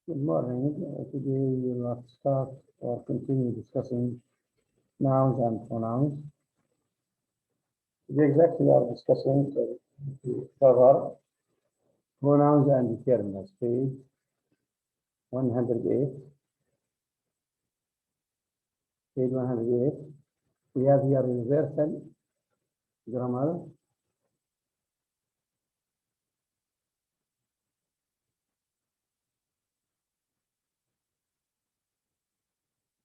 Good morning. Today we will start or continue discussing nouns and pronouns. Today exactly we are discussing to cover pronouns and determinants, page 108. Page 108. We have here universal grammar.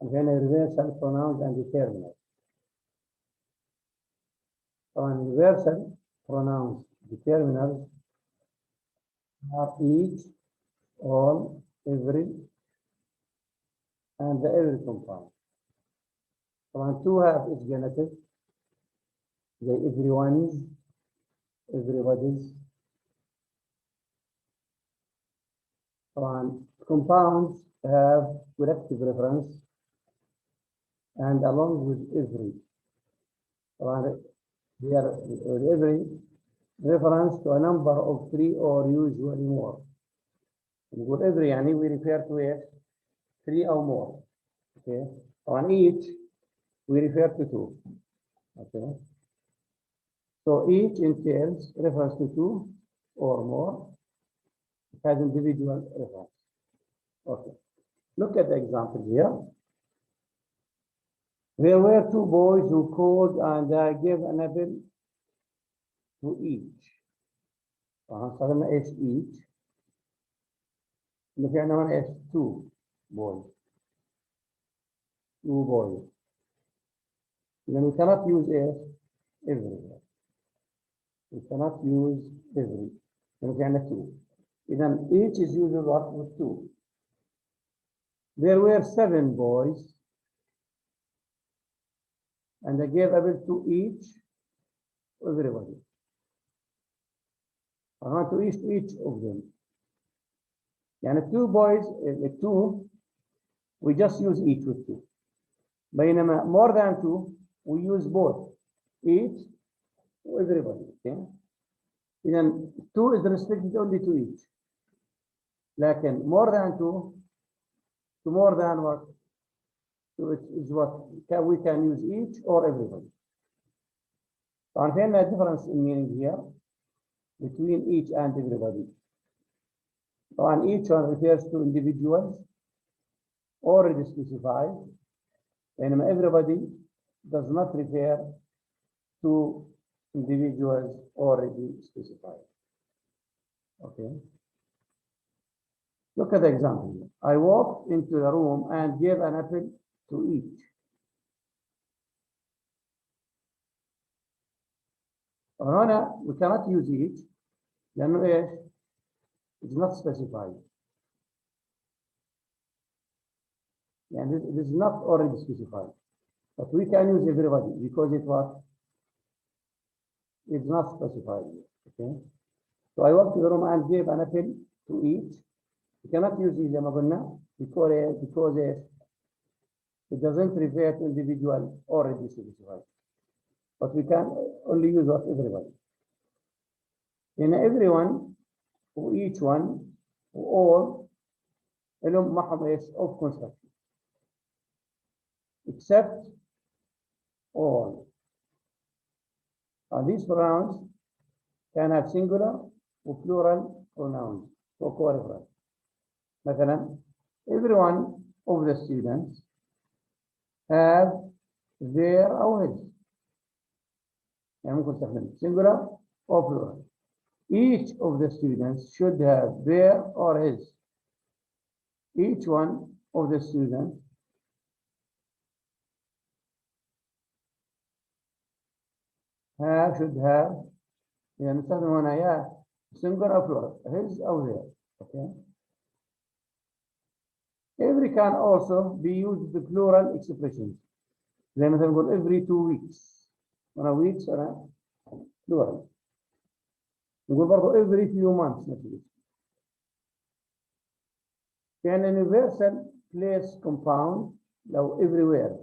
And then universal pronouns and determinants. Universal pronouns, determinants are each, all, every, and the every compound. Two have its genitive, the everyone's, everybody's. Compounds have collective reference and along with every. Here, every reference to a number of three or usually more. نقول every يعني we refer to it three or more. Okay. On each we refer to two. Okay. So each entails reference to two or more. It has individual reference. Okay. Look at the example here. There were two boys who called and I gave an apple to each. صارنا ايش each؟ اللي في عندنا ايش؟ two boys. Two boys. Then we cannot use ايش؟ everywhere. We cannot use every. Then we عندنا two. Then each is used what with two. There were 7 boys, and I gave apple to each, everybody. I want to each of them. And 2 boys, 2, we just use each with 2. بينما more than 2, we use both, each, everybody. Okay. Then 2 is restricted only to each. Like more than 2, to more than what? So it is what we can use each or everybody. So I'm saying a difference in meaning here between each and everybody. So and each one refers to individuals already specified, and everybody does not refer to individuals already specified. Okay. Look at the example here. I walked into the room and gave an apple to each. هنا we cannot use each لأنه إيش؟ It's not specified. And it is not already specified. But we can use everybody because it was it's not specified. Okay. So I walked to the room and gave an apple to each. We cannot use it because it doesn't refer to individual already specified. But we can only use what everybody. In everyone, each one, all, لهم محض of construction. Except all. These pronouns can have singular or plural pronouns for co-reference. مثلا, every one of the students have their or his. يعني ممكن تستخدم singular or plural. Each of the students should have their or his. Each one of the students should have, يعني نستخدم هنا يا singular or plural, his or their. Okay. Every can also be used with plural expressions. زي مثلا نقول every 2 weeks. أنا weeks أنا plural. نقول برضه every few months مثلا. كان universal place compound لو everywhere.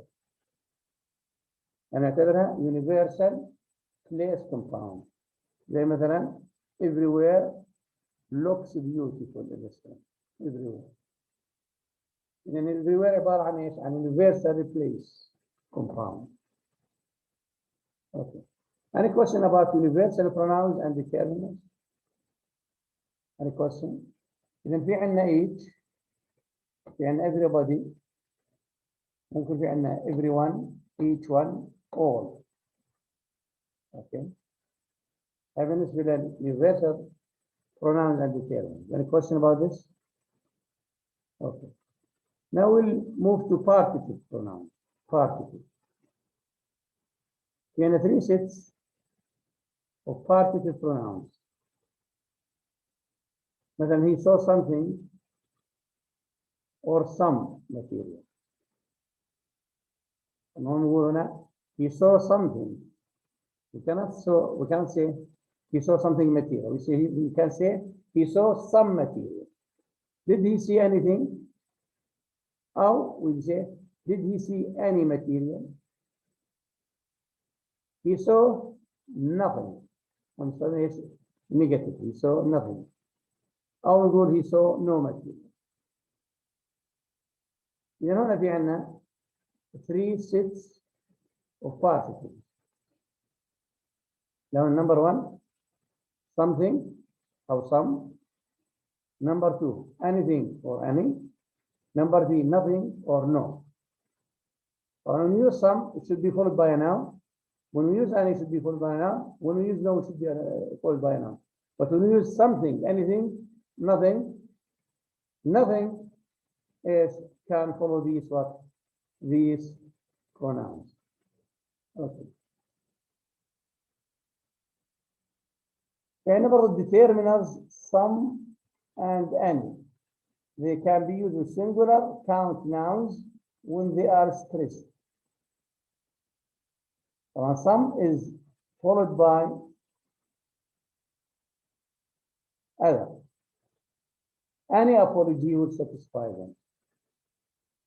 أنا أعتبرها universal place compound. زي مثلا everywhere looks beautiful in the sky. Everywhere. إذا everywhere عبارة عن إيش؟ عن universal replace compound. Okay. Any question about universal pronouns and determinants? Any question? إذا في عندنا each، في عندنا everybody، ممكن في عندنا everyone، each one، all. Okay. بالنسبة لل universal pronouns and determinants. Any question about this? Okay. Now we'll move to particle pronouns. Particle. We have 3 sets of particle pronouns. مثلا he saw something or some material. نقول هنا he saw something. We cannot say he saw something material. We can say he saw some material. Did he see anything? Or we say, did he see any material? He saw nothing. I'm sorry, it's negative. He saw nothing. Or we go, he saw no material. إذا هنا في عندنا 3 sets of particles. Now number 1, something or some. Number 2, anything or any. Number 3, nothing or no. When we use some, it should be followed by a noun. When we use any, it should be followed by a noun. When we use no, it should be followed by a noun. But when we use something, anything, nothing can follow these what? These pronouns. Okay. And number of determiners, some and any. They can be used in singular count nouns when they are stressed. Some is followed by other. Any apology would satisfy them.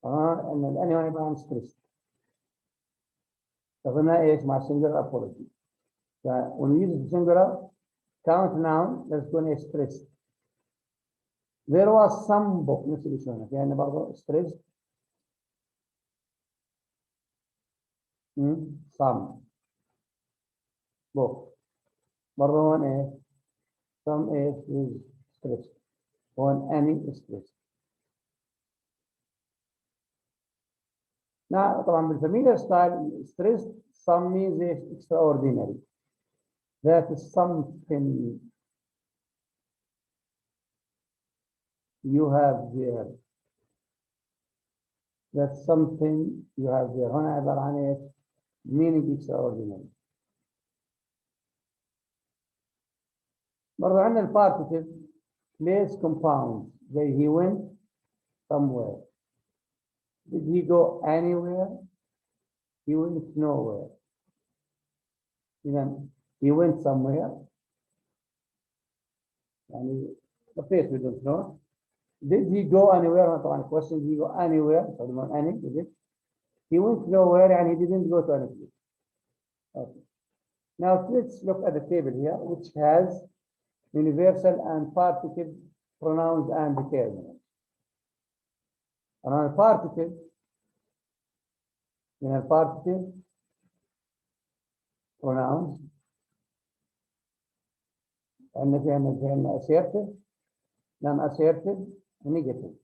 And then anyone about stressed. فهنا ايش مع singular apology. When we use singular count noun, let's go and stressed. There was some book نفس اللي شلونه يعني برضه stressed. Some book. برضه هون ايه some is stressed. هون any is stressed. Now طبعا بالفاميليار style stressed some means extraordinary. That is something you have there. That's something you have there. هنا عبارة عن ايش؟ meaning extraordinary. برضه عندنا البارتيكل place compound زي he went somewhere. Did he go anywhere? He went nowhere. Then he went somewhere. يعني the place we don't know. Did he go anywhere? طبعا question, did he go anywhere? So any, did it? He went nowhere and he didn't go to any place. Okay. Now let's look at the table here, which has universal and particle pronouns and determinants. And on particle, in a particle pronouns, and then assertive, non-assertive, negative.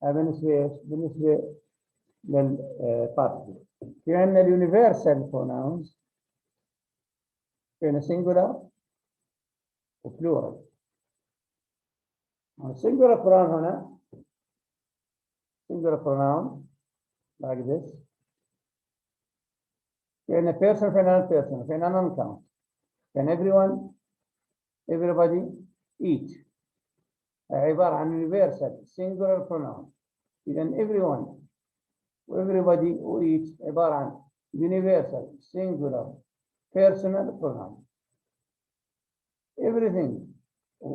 بالنسبة للparticle. في عندنا الuniversal pronouns في عندنا singular و plural. singular pronoun هنا singular pronoun like this. في عندنا person في عندنا non-person في عندنا non-count. and everyone, everybody, each. عبارة عن universal singular pronoun. إذا everyone, everybody, each عبارة عن universal singular personal pronoun. Everything,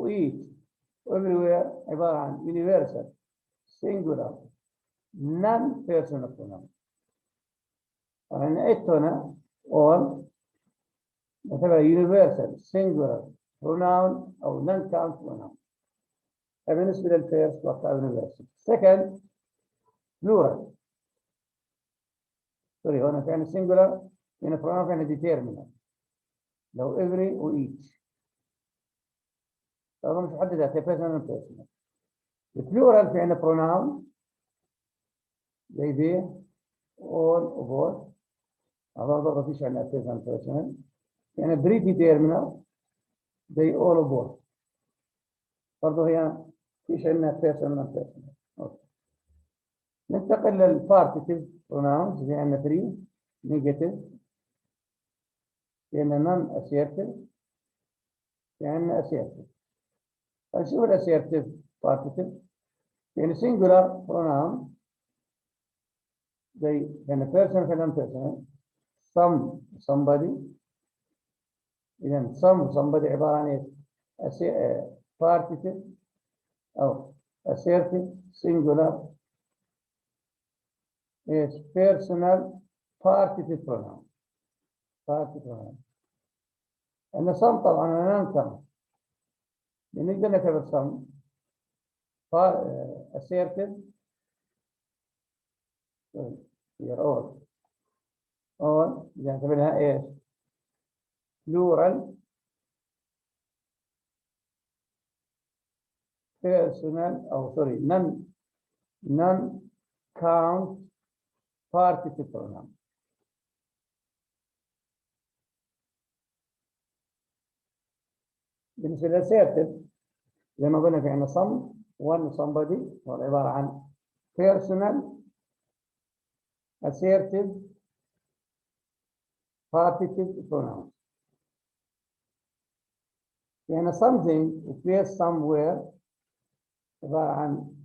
each, everywhere عبارة عن universal singular non-personal pronoun. يعني it هنا all مثلا universal singular pronoun أو non-count pronoun. بالنسبة للفيرست وقتها universal. second plural. سوري هنا كان singular هنا pronoun كان determinate. لو every و each. طبعا مش محددة في personal and personal. البلورال في عندنا pronoun زي they all و both. هذا برضه فيش عندنا personal personal. يعني predeterminate they all و both. برضه هي فيش عندنا personal and personal. ننتقل للبارتيتيف pronouns في عندنا 3 negative في عندنا non assertive في عندنا assertive. نشوف الاسيرتيف بارتيتيف يعني singular pronoun زي يعني person في non person some somebody إذا some somebody عبارة عن بارتيتيف أو assertive singular is personal partitive pronoun. partitive pronoun. أن some طبعا non some نقدر نعتبر some assertive here all نعتبرها ايش؟ plural personal أو sorry non count partitive pronoun. بالنسبة للassertive زي ما قلنا في عندنا some one somebody هو عبارة عن personal assertive partitive pronoun. يعني something place somewhere عبارة عن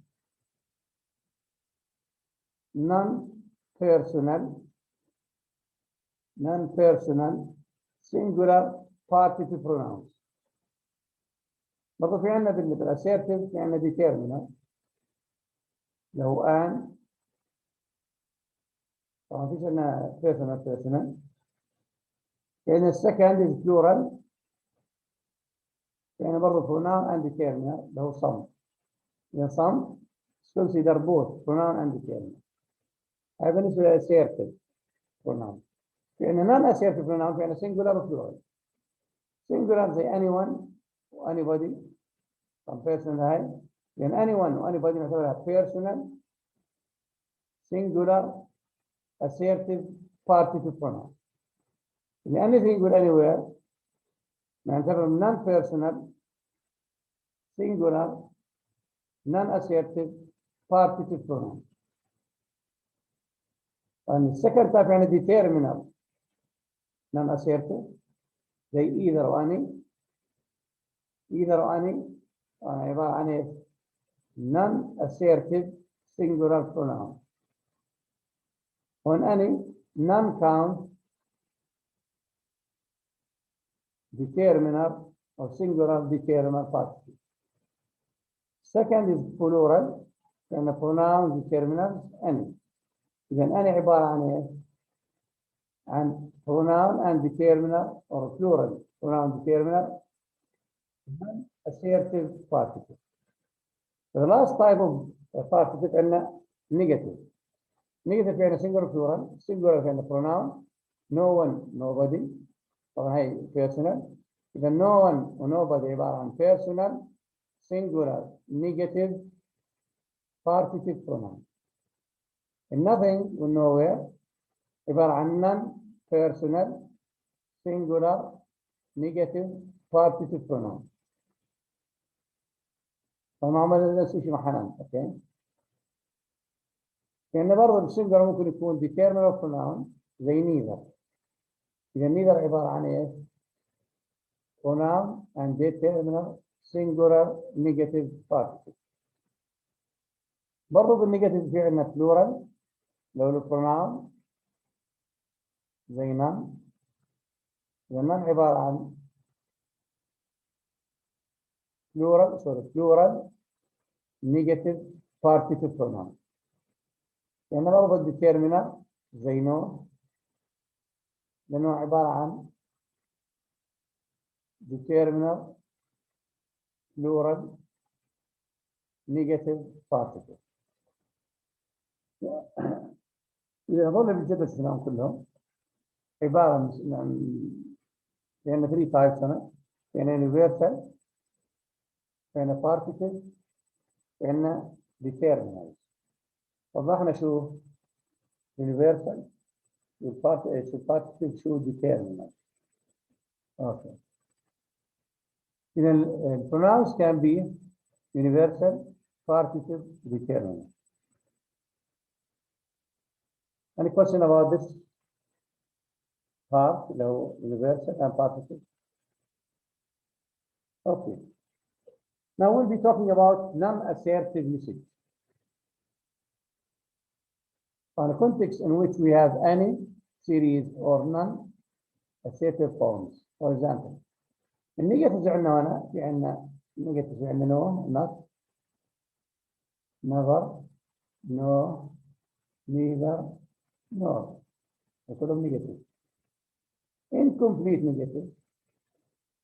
non-personal singular partitive pronouns. برضه في عندنا بالassertive في عندنا determinate لو an طبعا فيش عندنا personal يعني second is plural يعني برضه pronoun and determinate له some يعني some consider both pronoun and determinate. هذا بالنسبة للassertive pronoun. يعني non-assertive pronoun يعني singular و plural. singular زي anyone و anybody some person هاي يعني anyone و anybody نعتبرها personal singular assertive partitive pronoun. يعني anything with anywhere نعتبر non-personal singular non-assertive partitive pronoun. And the second type يعني determinate non-assertive زي either or any عبارة عن non-assertive singular pronoun. On any non-count determiner or singular determiner particle. Second is plural and the pronoun determiners any. إذا any عبارة عن إيه؟ عن pronoun and determiner or plural pronoun determiner assertive particle. The last type of particle عندنا negative. Negative يعني singular plural singular يعني pronoun no one nobody طبعا هي personal. إذا no one و nobody عبارة عن personal singular negative partitive pronoun. nothing و nowhere عبارة عن non-personal singular negative partitive pronoun. طبعا عمل نفس الشيء مع حنان. اوكي يعني برضه السنجلر ممكن يكون determinate pronoun زي neither. إذا neither عبارة عن ايش؟ pronoun and determinate singular negative particle. برضه بالنيجاتيف في عندنا plural لو البروناون زي none. إذا none عبارة عن plural negative partitive pronoun. يعني برضه الديترمينر زي no لأنه عبارة عن determiner plural negative particle. هذول اللي جدول شفناهم كلهم عبارة عن لأن 3 types هنا، يعني universal، يعني particle، يعني determinant. وضحنا شو universal والparticle شو determinant. Okay. إذا pronouns can be universal, particle, determinant. Any question about this part, universal and particle? Okay. Now we'll be talking about non-assertive usage. On a context in which we have any series or non-assertive forms. For example, النيجاتيف عندنا هنا في عندنا نيجاتيف عندنا no, not, never, no, neither, nor. كلهم نيجاتيف. Incomplete negative,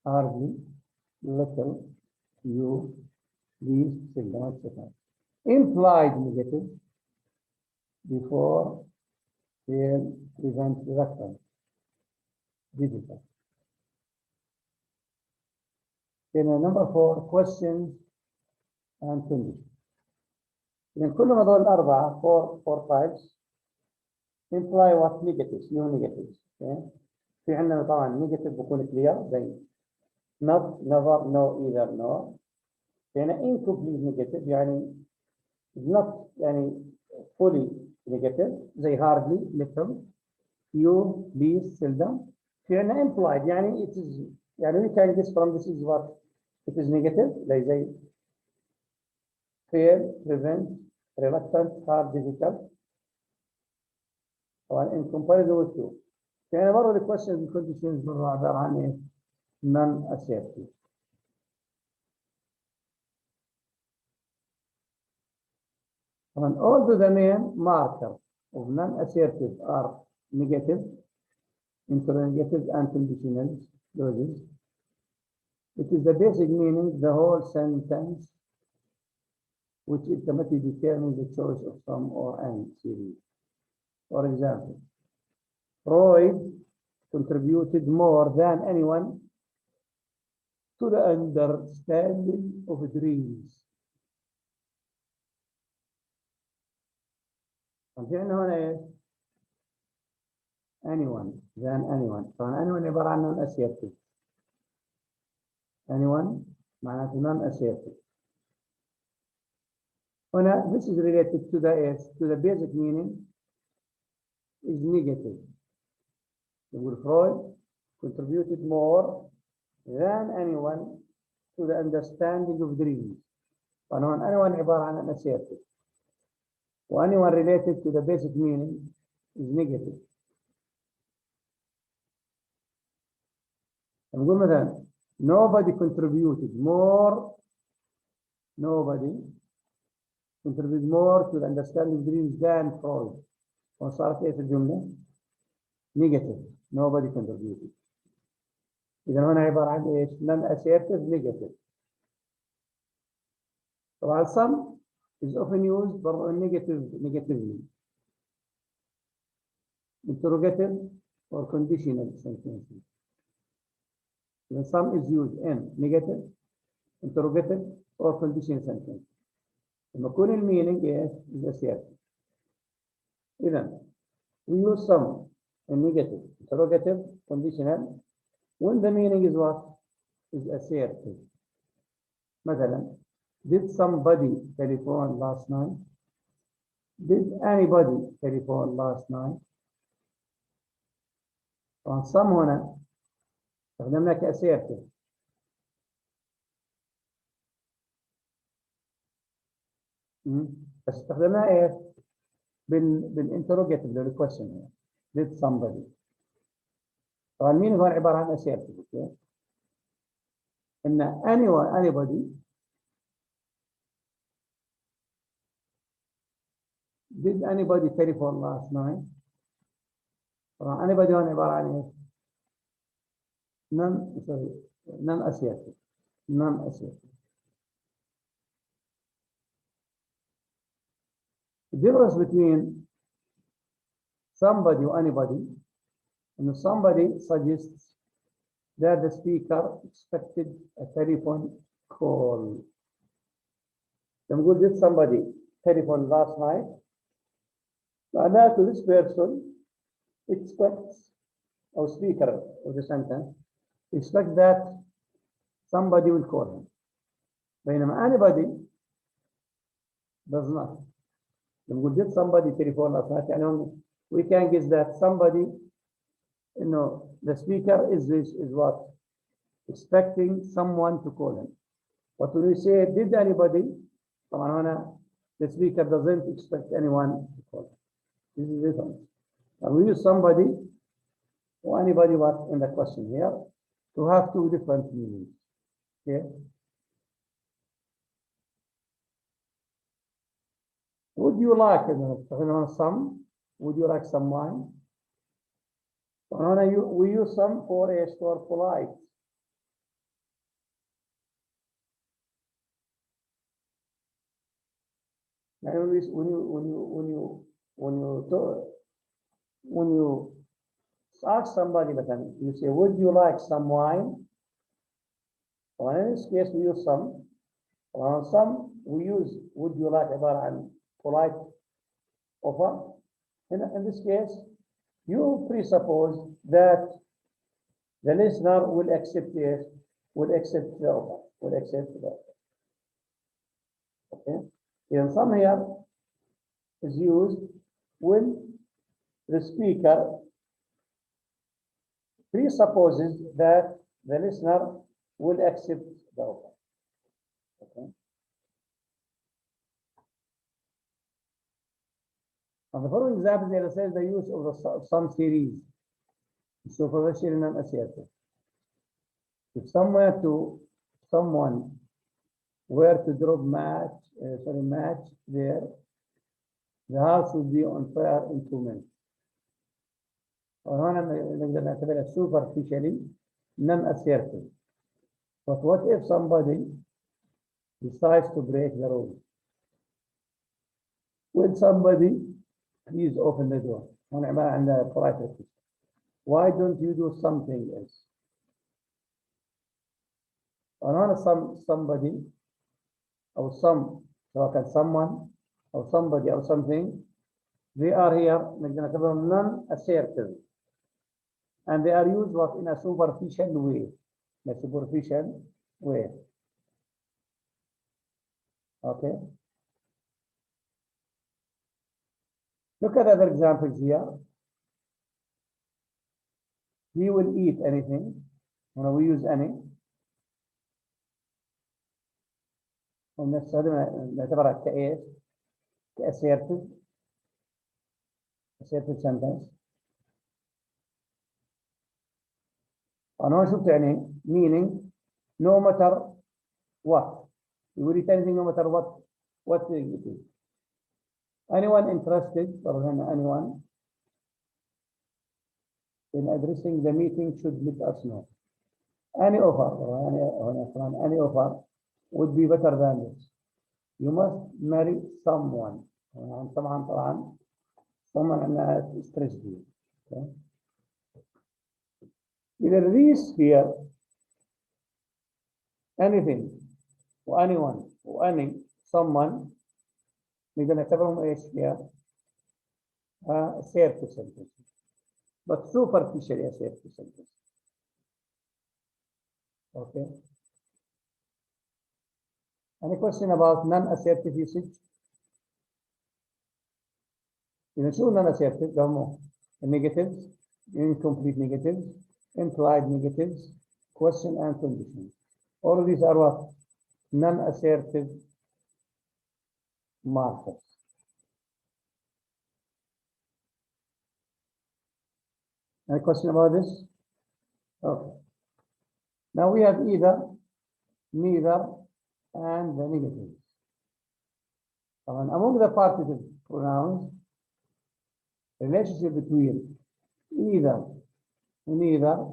hardly, little, few, least, seldom, etc. Implied negative, before, fail, prevent, reluctant, difficult. Then number 4, questions and conditions. إذن كل ما هذول الأربعة four types imply what negatives, no negatives. Okay? في عندنا طبعا negative بكون clear زي not, never, no, either, no. هنا incomplete negative يعني not يعني fully negative زي hardly, little, few, least, seldom. في عندنا implied يعني it is يعني we can guess from this is what it is negative زي fail, prevent, reluctant, hard, difficult. طبعا in comparison with two. يعني برضه the questions and conditions برضه عبارة عن ايه؟ non-assertive. طبعا although the main marker of non-assertive are negative, interrogative and conditional clauses, it is the basic meaning, the whole sentence, which ultimately determines the choice of some or any series. For example, Freud contributed more than anyone to the understanding of dreams. عندنا هنا ايه؟ anyone than anyone. طبعا anyone عبارة عن non-assertive. anyone معناته non-assertive. هنا this is related to the basic meaning is negative. Freud contributed more than anyone to the understanding of dreams. طبعا anyone عبارة عن assertive. anyone related to the basic meaning is negative. نقول مثلا nobody contributed more to the understanding of dreams than Freud. وصارت ايه في الجملة؟ negative. nobody contributed. إذا هنا عبارة عن ايش؟ non-assertive negative. طبعا some is often used برضه negatively. Interrogative or conditional sentences. Then some is used in negative, interrogative or conditional sentences. لما يكون المينينج is assertive. إذا we use some in negative, interrogative, conditional when the meaning is what? Is assertive. مثلا did somebody telephone last night? Did anybody telephone last night? طبعا some هنا استخدمناه كassertive. بس استخدمناه ايه؟ بالinterrogative للquestion هنا. Did somebody. طبعا مين هو عبارة عن assertive. Okay? إن anybody did anybody telephone last night? طبعا anybody هون عبارة عن ايه؟ non assertive. difference between somebody or anybody, and somebody suggests that the speaker expected a telephone call. نقول did somebody telephone last night? معناته this person expects, or speaker of the sentence, expect that somebody will call him. بينما anybody does not. نقول did somebody telephone last night? يعني we can guess that somebody, the speaker is what? Expecting someone to call him. But when we say did anybody, طبعا هنا the speaker doesn't expect anyone to call him. This is different. And we use somebody or anybody what in the question here to have two different meanings. Okay. Would you like some? Would you like some wine? We use some for a store polite. And when you ask somebody, you say, would you like some wine? Or in this case, we use some. Or some, we use would you like a polite offer. In this case, you presuppose that the listener will accept the offer, Okay. In some here is used when the speaker presupposes that the listener will accept the offer. Okay. And the following example there says the use of the some series. Superficial and assertive. If someone were to drop match there, the house would be on fire in 2 minutes. وهنا نقدر نعتبرها superficially non-assertive. But what if somebody decides to break the rules? When somebody, please open the door. هنا عبارة عن polite request. Why don't you do something else? وهنا somebody or سواء كان someone or somebody or something, they are here نقدر نعتبرهم non-assertive. And they are used in a superficial way. Okay. Look at other examples here. He will eat anything. We use any. ونعتبرها كإيش؟ كassertive sentence. أنا شفت يعني meaning no matter what. You will eat anything no matter what thing it is. Anyone interested, or anyone in addressing the meeting should let us know. Any offer, any offer would be better than this. You must marry someone. طبعا someone أنها stress you. Okay? Either these here, anything, or anyone, or someone, نقدر نعتبرهم ايش here? Assertive sentence. But superficially assertive sentence. Okay. Any question about non-assertive usage? شو non-assertive? Negatives, incomplete negatives, implied negatives, question and conditions. All of these are what? Non-assertive markers. Any question about this? Okay. Now we have either, neither, and the negatives. Among the partitive pronouns, relationship between either, neither,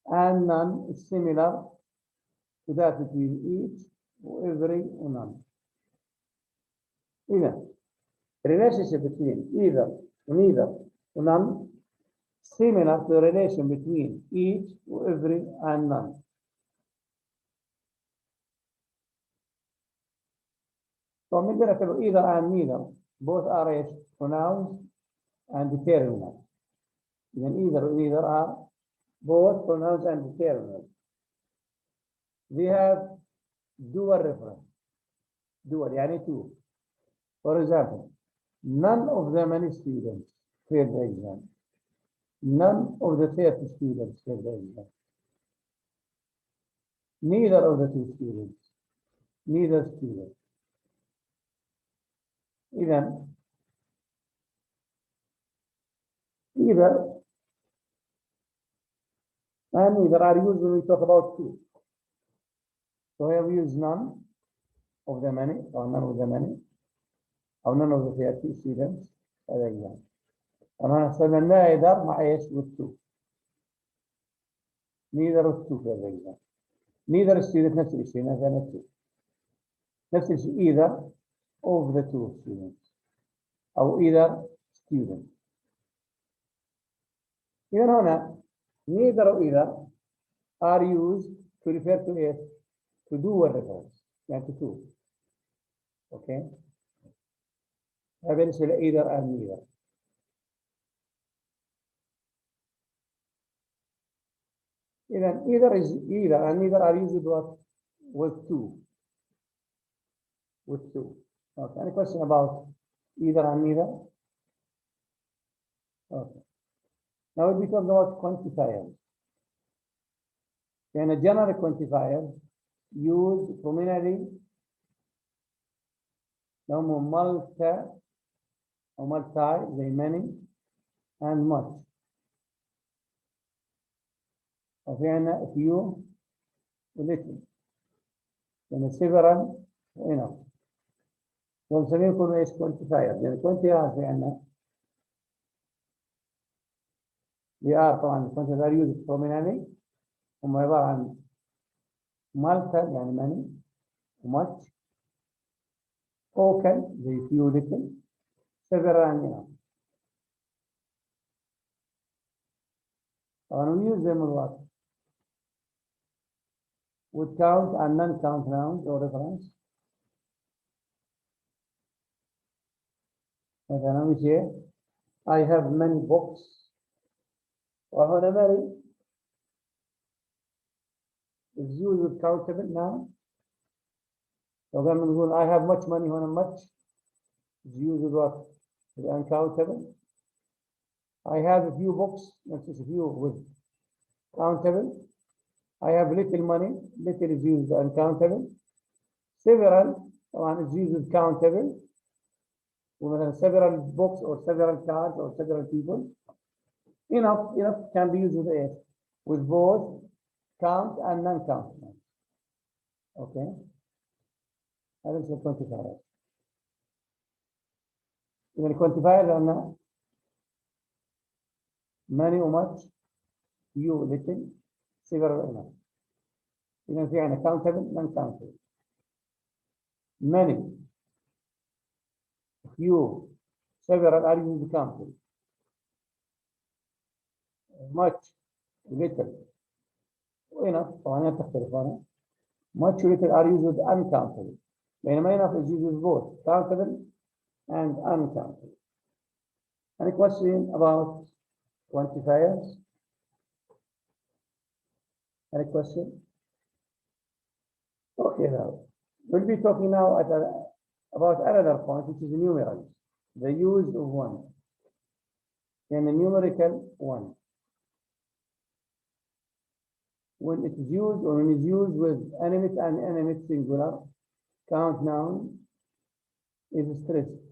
and none is similar to that between each, every, or none. Either. relationship between either, neither, none, similar to the relation between each, every, and none. So مثل اعتبر either and neither both are ايش؟ pronouns and determinants. Then either and neither are both pronouns and determinants. We have dual reference. Dual يعني two. For example, none of the many students failed the exam. None of the 30 students failed the exam. Neither of the two students. Neither student. إذا either and neither are used when we talk about two. So here we use none of the many, or none of the many, or none of the 30 students for the exam. أنا هستخدم neither مع إيش with two. Neither of two for the exam. Neither student نفس الشيء نفس الشيء either of the two students أو either student. إذا هنا neither or either are used to refer to it to dual reference يعني to two. Okay. هذا بالنسبة ل either and neither. إذا either is either and neither are used with two. With two. Okay. Any question about either and neither? Okay. Now we'll be talking about quantifiers. And a general quantifier used prominently now multi, زي many and much. وفي عندنا few little. يعني several enough. ونسميه كله ايش quantifier. يعني quantifier في عندنا they are طبعا quantifier used prominently هم عبارة عن multi يعني many much spoken زي few little several and enough. طبعا we use them a lot with count and non-count nouns or reference. مثلا we say I have many books. وهنا many is used with countable noun. وقبل ما نقول I have much money هنا much is used with what? With uncountable. I have a few books, not just a few with countable. I have little money, little is used with uncountable. Several طبعا is used with countable. ومثلا several books or several cars or several people. Enough can be used with both count and non-count. Okay. هذا اسمه quantifier. إذا الquantifier لأنه many or much, few little, several enough. إذا في عندنا countable, non-countable. Many, few, several are used countable. Much, little, enough. طبعا تختلف هنا. Much little are used with uncountable. بينما enough is used with both countable and uncountable. Any question about quantifiers? Any question? Okay, now we'll be talking now about another point, which is numerals. The use of one. And the numerical one. When it is used or when it's used with animate and inanimate singular, count noun is stressed.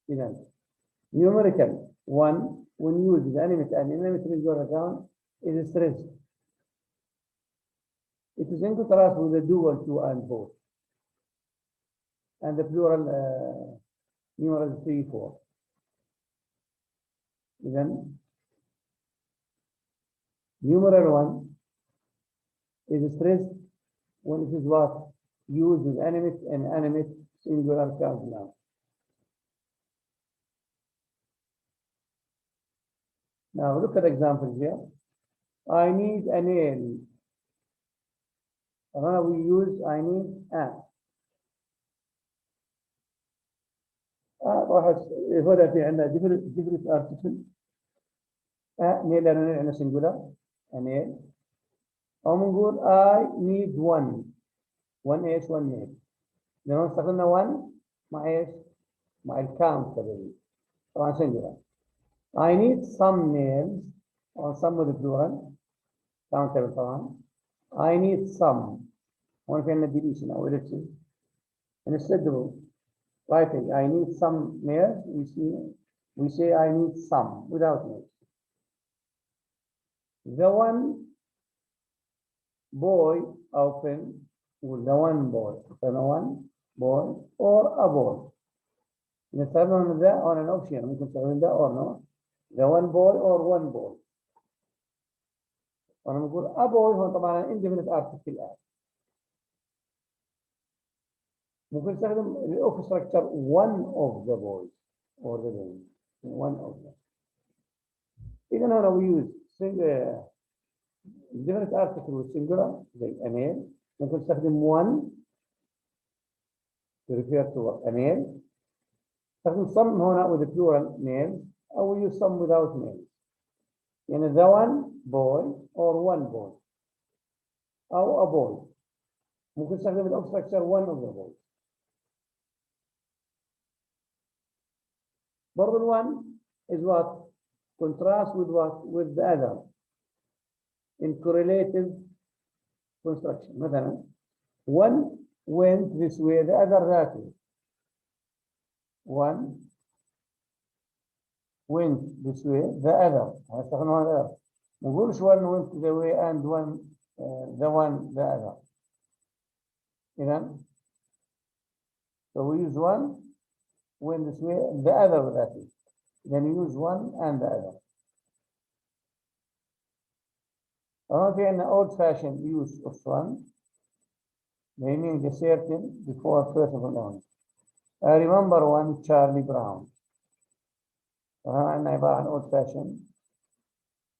Then numerical one, when used with animate and inanimate singular count, is stressed. It is in contrast with the dual two and both, and the plural numeral 3, 4. Then numeral one is stressed when it is what? Used with animate and inanimate singular count noun. Now look at examples here. I need a nail. We use I need a. راح هذا في عندنا different article. nail لأنه عندنا singular. A nail. أو بنقول I need one. one ايش؟ one nail. لما استخدمنا one مع ايش؟ مع الكاونت كذلك. طبعا singular. I need some nails or some with the plural. countable طبعا. I need some. هون في عندنا deletion أو ellipsis. Instead of writing I need some nails, we say I need some without nails. The one boy open with the one boy. The one boy or a boy. نستخدم ذا on an option. ممكن نستخدم ذا or no. The one boy or one boy. وانا بقول a boy هو طبعا indefinite article الآن. ممكن نستخدم of structure one of the boys or the boys. one of them. إذا هنا we use definite article with singular زي a male. ممكن نستخدم one to refer to a male. نستخدم some هنا with the plural male أو we use some without male. يعني the one boy or one boy أو a boy. ممكن نستخدم ال of structure one of the boys. برضه one is what? Contrast with what? With the other. In correlative construction. مثلا one went this way, the other that way. One went this way, the other. هنستخدمها the other. ما نقولش one went the way and one the one the other. إذا so we use one went this way, the other that way. Then you use one and the other. في عندنا old fashioned use of one, meaning the certain before first of all. I remember one Charlie Brown. عندنا عبارة عن old fashioned.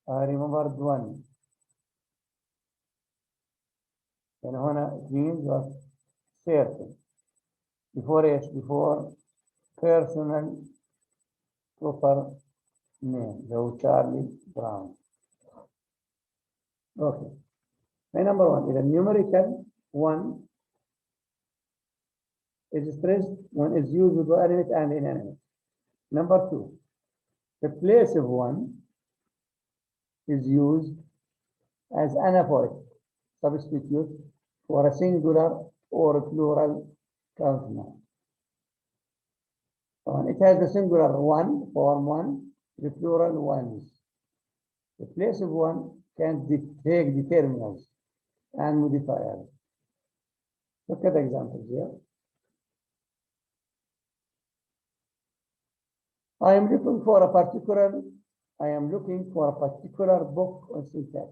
I remembered one. يعني هنا it means what? Certain. Before ايش؟ Before personal proper name. So Charlie Brown. Okay. My number one is a numerical one is stressed when it's used with animate and inanimate. Number two, the place of one is used as anaphoric substitute for a singular or a plural count noun. It has the singular one, form one, the plural ones. The place of one can take determinants and modifiers. Look at the examples here. I am looking for a particular book on syntax.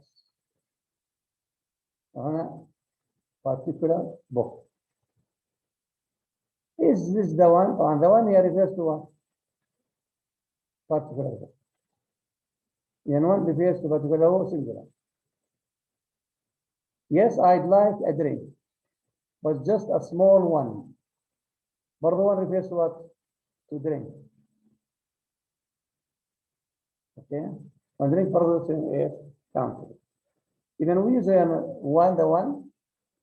Particular book. Is this the one? And the one here refers to what? Particular book. And one refers to particular or singular. Yes, I'd like a drink, but just a small one. But the one refers to what? To drink. Okay? And drink for is countable. Even we use the one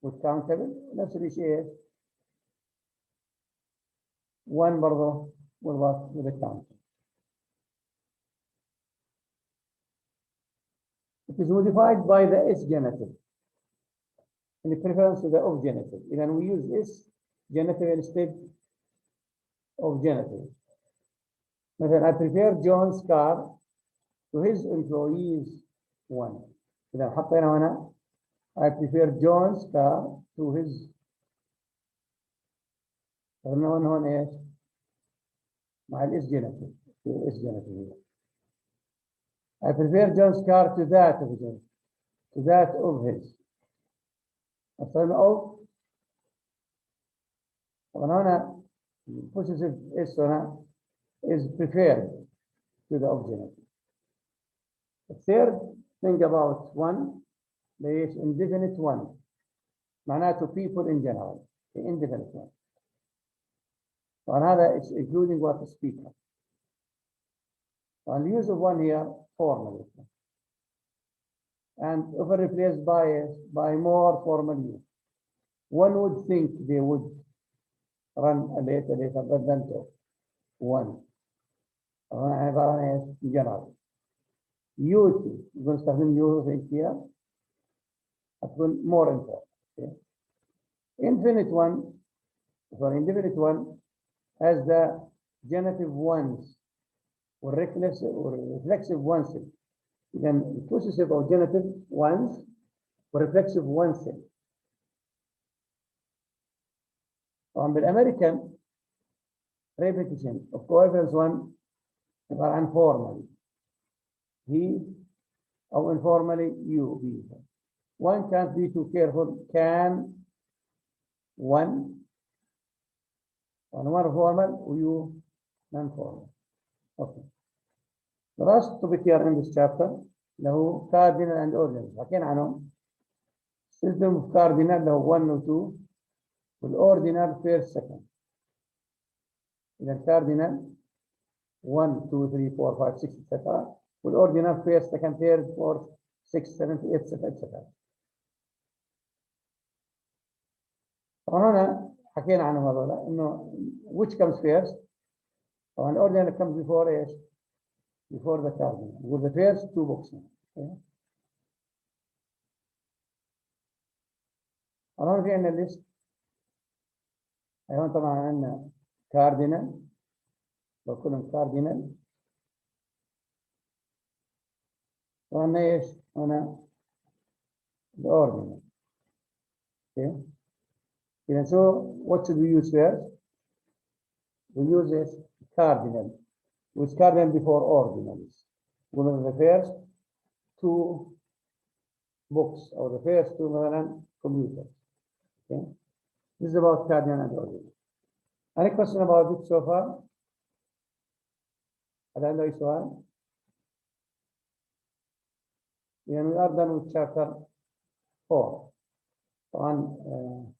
with countable, let's see one برضه with what? With the count. It is modified by the S genitive in the preference to the of genitive. Even we use S genitive instead of genitive. مثلا I prefer John's car to his employees one. إذا حطينا هنا I prefer John's car to his. قلنا هون ايش؟ مع الاس جينيتيف. الاس جينيتيف. I prefer John's car to that of John. To that of his. أصلا of. طبعا هنا possessive اس هنا is preferred to the of genitive. The third thing about one, there is indefinite one. معناته people in general. The indefinite one. وهذا is including what the speaker. And use of one here formal. And often replaced by more formal use. One would think they would run a later rather than two. One. عبارة عن general. Usually, يقول نستخدم use here. هتكون more important. Okay? Infinite one, sorry, indefinite one has the genitive ones or reflexive ones. Then possessive or genitive ones or reflexive ones. بالامريكان repetition of coefficients one عبارة عن formally he أو informally you be. One can't be too careful. Can one formal or you non-formal. Okay. The last topic here in this chapter له cardinal and ordinal. حكينا عنهم. System of cardinal له 1 و 2 والordinal first second. إذا cardinal 1 2 3 4 5 6 etc. والordinal first second third fourth 6 7 8 etc. هنا حكينا عنهم هذول انه which comes first. طبعا ordinal comes before ايش؟ before the cardinal. with the first two boxes. Okay. هنا في عندنا list. هون طبعا عندنا cardinal وكلهم cardinal. وعندنا ايش؟ هنا the ordinal. Okay. And so what should we use first? We use this cardinal, with cardinal before ordinals. One of the first two books or the first two computers. Okay? This is about cardinal and ordinal. Any question about it so far? هذا عنده أي سؤال؟ يعني we are done with chapter 4. طبعا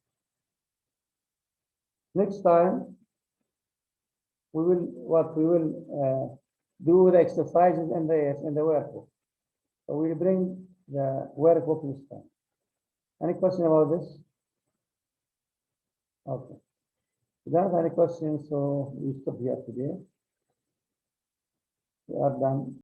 next time we will do the exercises in the workbook. So we'll bring the workbook this time. Any question about this? Okay. If you don't have any questions, so we stop here today. We are done.